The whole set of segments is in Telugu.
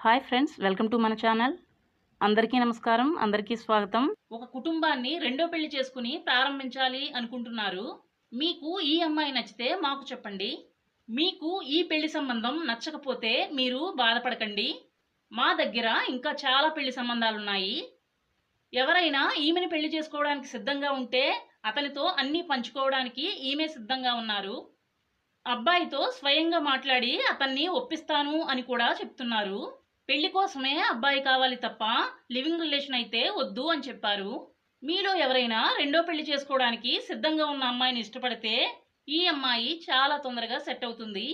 హాయ్ ఫ్రెండ్స్, వెల్కమ్ టు మన ఛానల్. అందరికీ నమస్కారం, అందరికీ స్వాగతం. ఒక కుటుంబాన్ని రెండో పెళ్లి చేసుకుని ప్రారంభించాలి అనుకుంటున్నారు. మీకు ఈ అమ్మాయి నచ్చితే మాకు చెప్పండి. మీకు ఈ పెళ్లి సంబంధం నచ్చకపోతే మీరు బాధపడకండి. మా దగ్గర ఇంకా చాలా పెళ్లి సంబంధాలున్నాయి. ఎవరైనా ఈమెను పెళ్లి చేసుకోవడానికి సిద్ధంగా ఉంటే అతనితో అన్నీ పంచుకోవడానికి ఈమె సిద్ధంగా ఉన్నారు. అబ్బాయితో స్వయంగా మాట్లాడి అతన్ని ఒప్పిస్తాను అని కూడా చెప్తున్నారు. పెళ్లి కోసమే అబ్బాయి కావాలి తప్ప లివింగ్ రిలేషన్ అయితే వద్దు అని చెప్పారు. మీలో ఎవరైనా రెండో పెళ్లి చేసుకోవడానికి సిద్ధంగా ఉన్న అమ్మాయిని ఇష్టపడితే ఈ అమ్మాయి చాలా తొందరగా సెట్ అవుతుంది.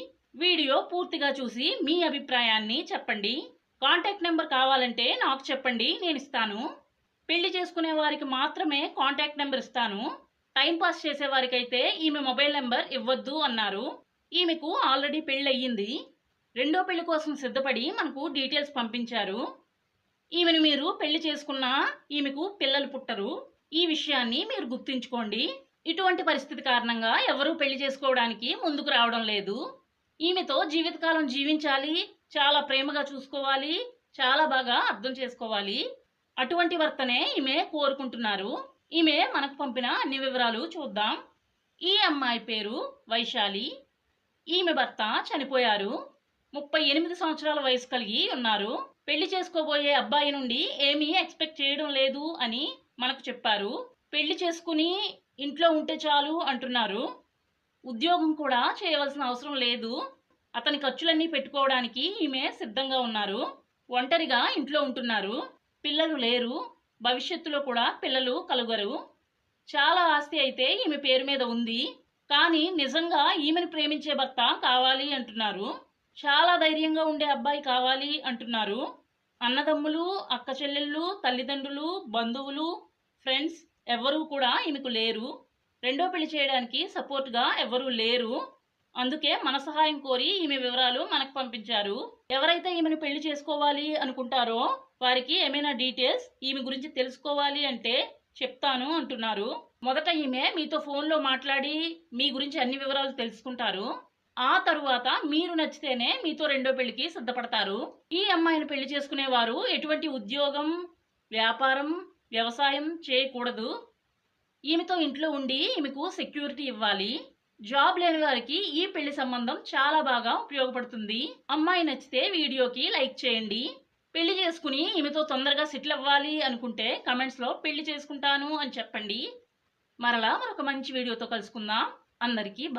వీడియో పూర్తిగా చూసి మీ అభిప్రాయాన్ని చెప్పండి. కాంటాక్ట్ నెంబర్ కావాలంటే నాకు చెప్పండి, నేను ఇస్తాను. పెళ్లి చేసుకునే వారికి మాత్రమే కాంటాక్ట్ నెంబర్ ఇస్తాను. టైంపాస్ చేసే వారికైతే ఈమె మొబైల్ నెంబర్ ఇవ్వద్దు అన్నారు. ఈమెకు ఆల్రెడీ పెళ్లి అయ్యింది. రెండో పెళ్లి కోసం సిద్ధపడి మనకు డీటెయిల్స్ పంపించారు. ఈమెను మీరు పెళ్లి చేసుకున్నా ఈమెకు పిల్లలు పుట్టరు. ఈ విషయాన్ని మీరు గుర్తుంచుకోండి. ఇటువంటి పరిస్థితి కారణంగా ఎవరూ పెళ్లి చేసుకోవడానికి ముందుకు రావడం లేదు. ఈమెతో జీవితకాలం జీవించాలి, చాలా ప్రేమగా చూసుకోవాలి, చాలా బాగా అర్థం చేసుకోవాలి. అటువంటి భర్తనే ఈమె కోరుకుంటున్నారు. ఈమె మనకు పంపిన అన్ని వివరాలు చూద్దాం. ఈ అమ్మాయి పేరు వైశాలి. ఈమె భర్త చనిపోయారు. 38 సంవత్సరాల వయసు కలిగి ఉన్నారు. పెళ్లి చేసుకోబోయే అబ్బాయి నుండి ఏమీ ఎక్స్పెక్ట్ చేయడం లేదు అని మనకు చెప్పారు. పెళ్లి చేసుకుని ఇంట్లో ఉంటే చాలు అంటున్నారు. ఉద్యోగం కూడా చేయవలసిన అవసరం లేదు. అతని ఖర్చులన్నీ పెట్టుకోవడానికి ఈమె సిద్ధంగా ఉన్నారు. ఒంటరిగా ఇంట్లో ఉంటున్నారు. పిల్లలు లేరు. భవిష్యత్తులో కూడా పిల్లలు కలుగరు. చాలా ఆస్తి అయితే ఈమె పేరు మీద ఉంది. కానీ నిజంగా ఈమెను ప్రేమించే భర్త కావాలి అంటున్నారు. చాలా ధైర్యంగా ఉండే అబ్బాయి కావాలి అంటున్నారు. అన్నదమ్ములు, అక్క చెల్లెళ్ళు, తల్లిదండ్రులు, బంధువులు, ఫ్రెండ్స్ ఎవ్వరూ కూడా ఈమెకు లేరు. రెండో పెళ్లి చేయడానికి సపోర్ట్గా ఎవ్వరూ లేరు. అందుకే మన సహాయం కోరి ఈమె వివరాలు మనకు పంపించారు. ఎవరైతే ఈమెను పెళ్లి చేసుకోవాలి అనుకుంటారో వారికి ఏమైనా డీటెయిల్స్ ఈమె గురించి తెలుసుకోవాలి అంటే చెప్తాను అంటున్నారు. మొదట ఈమె మీతో ఫోన్లో మాట్లాడి మీ గురించి అన్ని వివరాలు తెలుసుకుంటారు. ఆ తరువాత మీరు నచ్చితేనే మీతో రెండో పెళ్లికి సిద్ధపడతారు. ఈ అమ్మాయిని పెళ్లి చేసుకునేవారు ఎటువంటి ఉద్యోగం, వ్యాపారం, వ్యవసాయం చేయకూడదు. ఈమెతో ఇంట్లో ఉండి ఈమెకు సెక్యూరిటీ ఇవ్వాలి. జాబ్ లేని వారికి ఈ పెళ్లి సంబంధం చాలా బాగా ఉపయోగపడుతుంది. అమ్మాయి నచ్చితే వీడియోకి లైక్ చేయండి. పెళ్లి చేసుకుని ఈమెతో తొందరగా సెటిల్ అవ్వాలి అనుకుంటే కమెంట్స్లో పెళ్లి చేసుకుంటాను అని చెప్పండి. మరలా మరొక మంచి వీడియోతో కలుసుకుందాం. అందరికీ బాయ్.